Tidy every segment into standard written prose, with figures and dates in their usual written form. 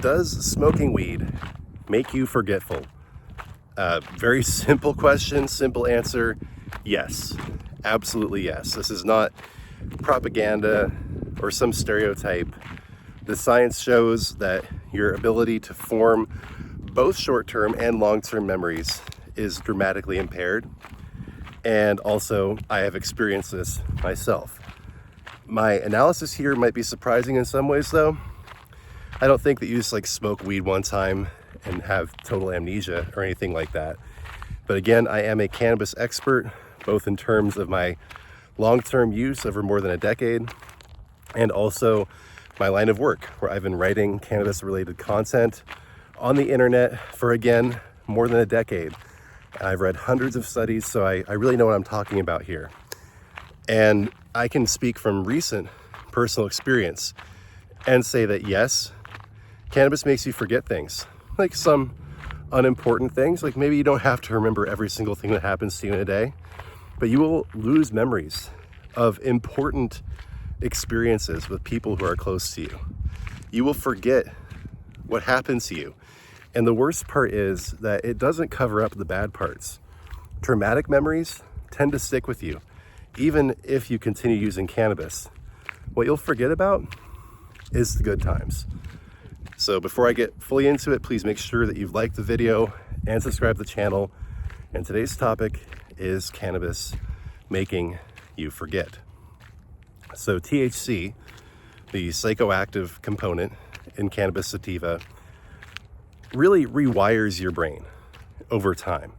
Does smoking weed make you forgetful? Very simple question, simple answer. Yes, absolutely yes. This is not propaganda or some stereotype. The science shows that your ability to form both short-term and long-term memories is dramatically impaired. And also, I have experienced this myself. My analysis here might be surprising in some ways though. I don't think that you just like smoke weed one time and have total amnesia or anything like that. But again, I am a cannabis expert, both in terms of my long-term use over more than a decade and also my line of work, where I've been writing cannabis-related content on the internet for, again, more than a decade. I've read hundreds of studies, so I really know what I'm talking about here. And I can speak from recent personal experience and say that yes, cannabis makes you forget things, like some unimportant things. Like maybe you don't have to remember every single thing that happens to you in a day, but you will lose memories of important experiences with people who are close to you. You will forget what happened to you. And the worst part is that it doesn't cover up the bad parts. Traumatic memories tend to stick with you, even if you continue using cannabis. What you'll forget about is the good times. So before I get fully into it, please make sure that you've liked the video and subscribe to the channel. And today's topic is cannabis making you forget. So THC, the psychoactive component in cannabis sativa, really rewires your brain over time.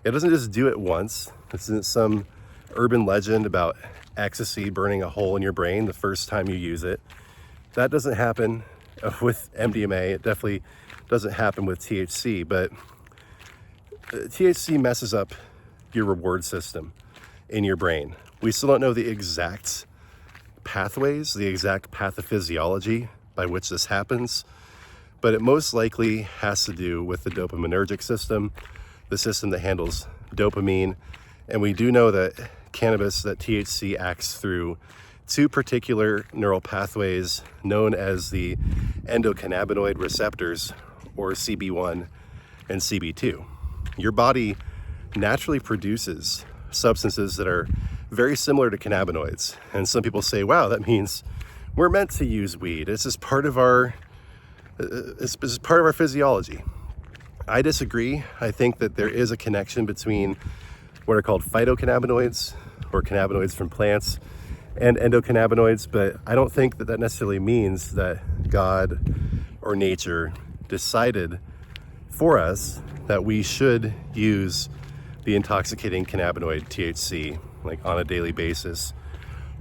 It doesn't just do it once. This isn't some urban legend about ecstasy burning a hole in your brain the first time you use it. That doesn't happen with MDMA. It definitely doesn't happen with THC, but THC messes up your reward system in your brain. We still don't know the exact pathways, the exact pathophysiology by which this happens, but it most likely has to do with the dopaminergic system, the system that handles dopamine. And we do know that cannabis, that THC acts through two particular neural pathways known as the endocannabinoid receptors, or CB1 and CB2. Your body naturally produces substances that are very similar to cannabinoids. And some people say, wow, that means we're meant to use weed. It's just part of our physiology. I disagree. I think that there is a connection between what are called phytocannabinoids, or cannabinoids from plants, and endocannabinoids, but I don't think that that necessarily means that God or nature decided for us that we should use the intoxicating cannabinoid THC like on a daily basis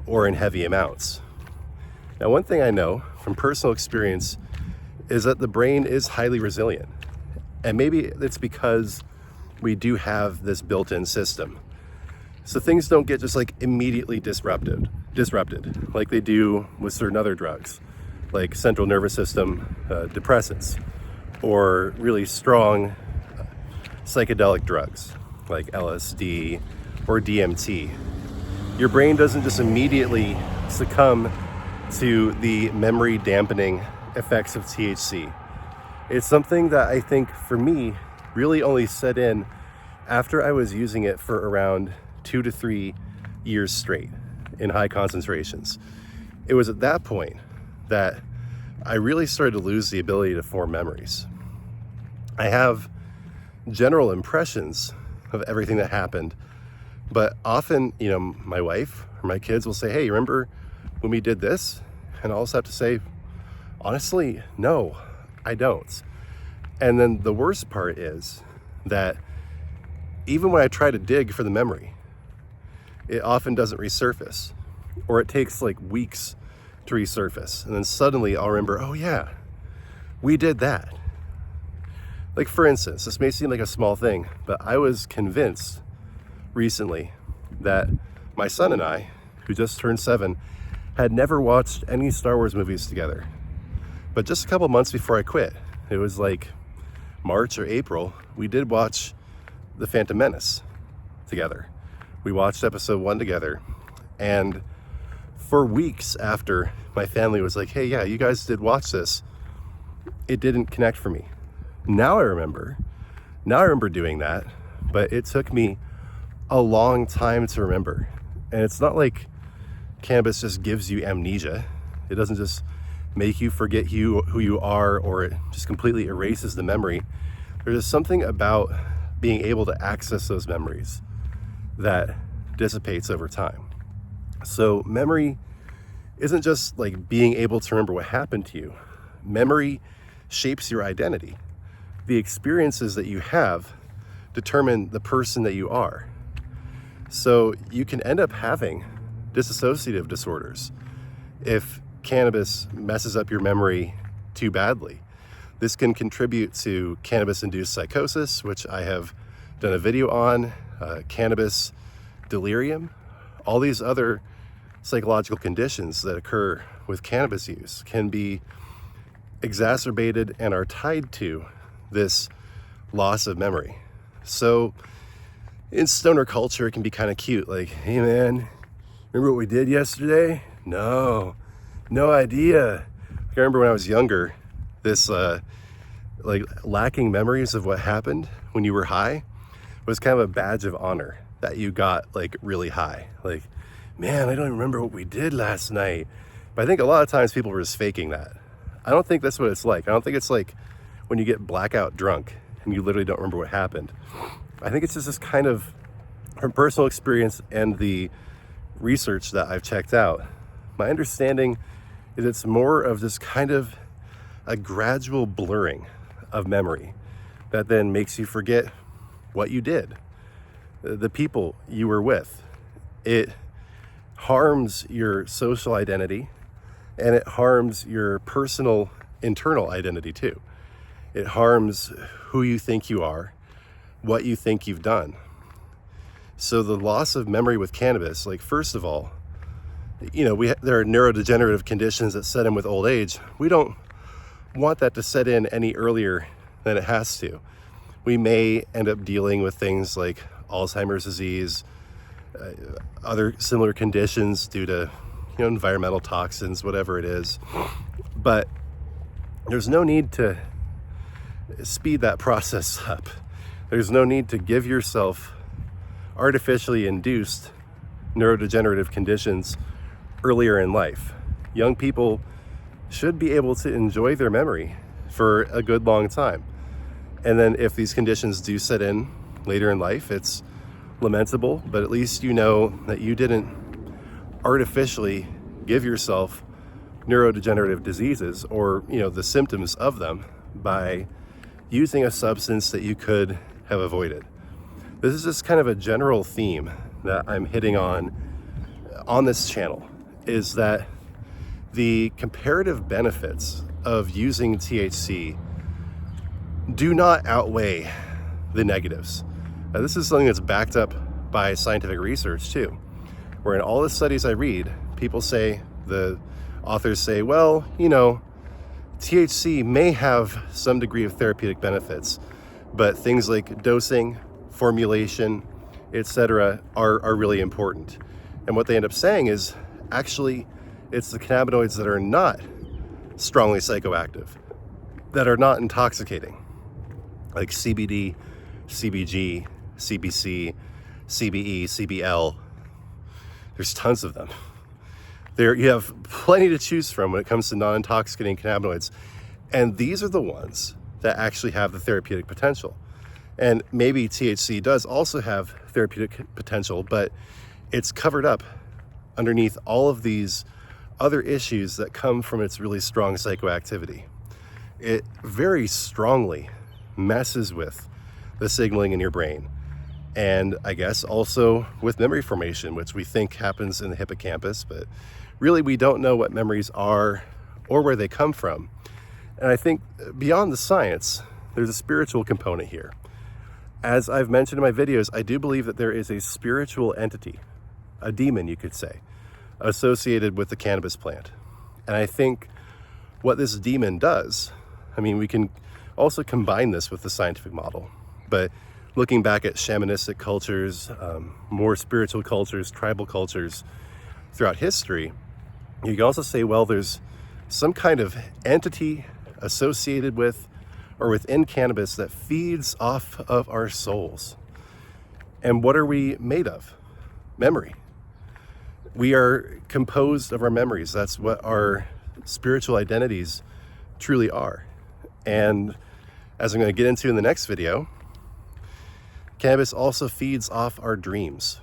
or in heavy amounts. Now, one thing I know from personal experience is that the brain is highly resilient, and maybe it's because we do have this built-in system. So things don't get just like immediately disrupted like they do with certain other drugs, like central nervous system depressants, or really strong psychedelic drugs like LSD or DMT. Your brain doesn't just immediately succumb to the memory dampening effects of THC. It's something that I think for me really only set in after I was using it for around 2 to 3 years straight in high concentrations. It was at that point that I really started to lose the ability to form memories. I have general impressions of everything that happened, but often, my wife or my kids will say, hey, remember when we did this? And I'll also have to say, honestly, no, I don't. And then the worst part is that even when I try to dig for the memory, it often doesn't resurface, or it takes like weeks to resurface. And then suddenly I'll remember, oh yeah, we did that. Like for instance, this may seem like a small thing, but I was convinced recently that my son and I, who just turned 7, had never watched any Star Wars movies together. But just a couple months before I quit, it was like March or April, we did watch The Phantom Menace together. We watched episode 1 together, and for weeks after my family was like, hey, yeah, you guys did watch this, it didn't connect for me. Now I remember doing that, but it took me a long time to remember. And it's not like cannabis just gives you amnesia. It doesn't just make you forget who you are, or it just completely erases the memory. There's just something about being able to access those memories that dissipates over time. So memory isn't just like being able to remember what happened to you. Memory shapes your identity. The experiences that you have determine the person that you are. So you can end up having dissociative disorders if cannabis messes up your memory too badly. This can contribute to cannabis-induced psychosis, which I have done a video on, cannabis delirium, all these other psychological conditions that occur with cannabis use can be exacerbated and are tied to this loss of memory. So in stoner culture, it can be kind of cute. Like, hey man, remember what we did yesterday? No idea. I remember when I was younger, this like lacking memories of what happened when you were high was kind of a badge of honor that you got like really high. Like, man, I don't even remember what we did last night. But I think a lot of times people were just faking that. I don't think that's what it's like. I don't think it's like when you get blackout drunk and you literally don't remember what happened. I think it's just this kind of, from personal experience and the research that I've checked out, my understanding is it's more of this kind of a gradual blurring of memory that then makes you forget what you did, the people you were with. It harms your social identity, and it harms your personal internal identity too. It harms who you think you are, what you think you've done. So the loss of memory with cannabis, like, first of all, you know, there are neurodegenerative conditions that set in with old age. We don't want that to set in any earlier than it has to. We may end up dealing with things like Alzheimer's disease, other similar conditions due to, you know, environmental toxins, whatever it is. But there's no need to speed that process up. There's no need to give yourself artificially induced neurodegenerative conditions earlier in life. Young people should be able to enjoy their memory for a good long time. And then if these conditions do set in later in life, it's lamentable, but at least you know that you didn't artificially give yourself neurodegenerative diseases, or, you know, the symptoms of them, by using a substance that you could have avoided. This is just kind of a general theme that I'm hitting on this channel, is that the comparative benefits of using THC do not outweigh the negatives. Now, this is something that's backed up by scientific research too, where in all the studies I read, people say, the authors say, well, you know, THC may have some degree of therapeutic benefits, but things like dosing, formulation, etc. are really important. And what they end up saying is, actually, it's the cannabinoids that are not strongly psychoactive, that are not intoxicating, like CBD, CBG, CBC, CBE, CBL. There's tons of them. You have plenty to choose from when it comes to non-intoxicating cannabinoids. And these are the ones that actually have the therapeutic potential. And maybe THC does also have therapeutic potential, but it's covered up underneath all of these other issues that come from its really strong psychoactivity. It very strongly messes with the signaling in your brain. And I guess also with memory formation, which we think happens in the hippocampus, but really we don't know what memories are or where they come from. And I think beyond the science, there's a spiritual component here. As I've mentioned in my videos, I do believe that there is a spiritual entity, a demon, you could say, associated with the cannabis plant. And I think what this demon does, I mean, we can also combine this with the scientific model, but looking back at shamanistic cultures, more spiritual cultures, tribal cultures throughout history, you can also say, well, there's some kind of entity, associated with or within cannabis that feeds off of our souls. And what are we made of? Memory. We are composed of our memories. That's what our spiritual identities truly are. And as I'm going to get into in the next video, cannabis also feeds off our dreams.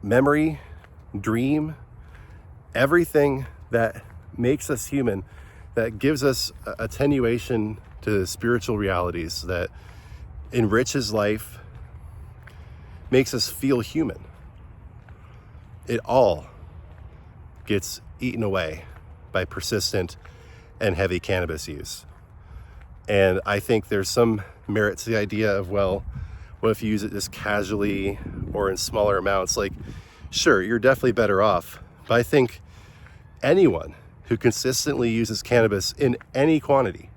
Memory, dream, everything that makes us human, that gives us attenuation to spiritual realities, that enriches life, makes us feel human. It all gets eaten away by persistent and heavy cannabis use. And I think there's some merit to the idea of, well, what if you use it just casually or in smaller amounts? Like, sure, you're definitely better off. But I think anyone who consistently uses cannabis in any quantity,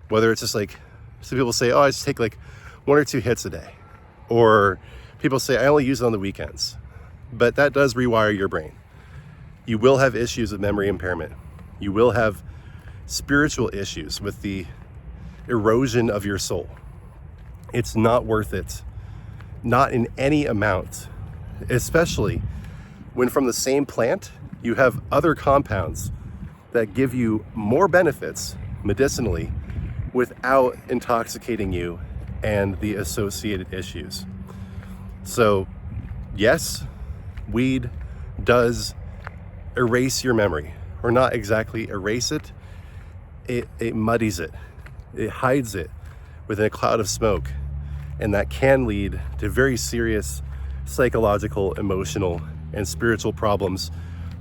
whether it's just like, some people say, oh, I just take like 1 or 2 hits a day. Or people say, I only use it on the weekends. But that does rewire your brain. You will have issues of memory impairment. You will have spiritual issues with the erosion of your soul. It's not worth it. Not in any amount, especially when from the same plant, you have other compounds that give you more benefits medicinally without intoxicating you and the associated issues. So yes, weed does erase your memory, or not exactly erase it. It muddies it. It hides it within a cloud of smoke. And that can lead to very serious psychological, emotional, and spiritual problems.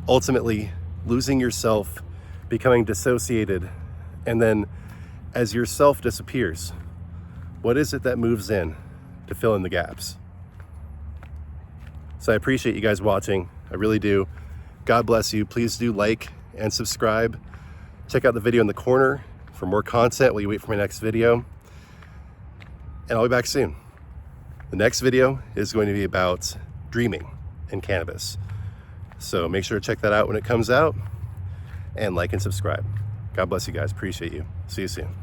Ultimately, losing yourself, becoming dissociated, and then as yourself disappears, what is it that moves in to fill in the gaps? So I appreciate you guys watching. I really do. God bless you. Please do like and subscribe. Check out the video in the corner for more content while you wait for my next video. And I'll be back soon. The next video is going to be about dreaming and cannabis. So make sure to check that out when it comes out, and like and subscribe. God bless you guys. Appreciate you. See you soon.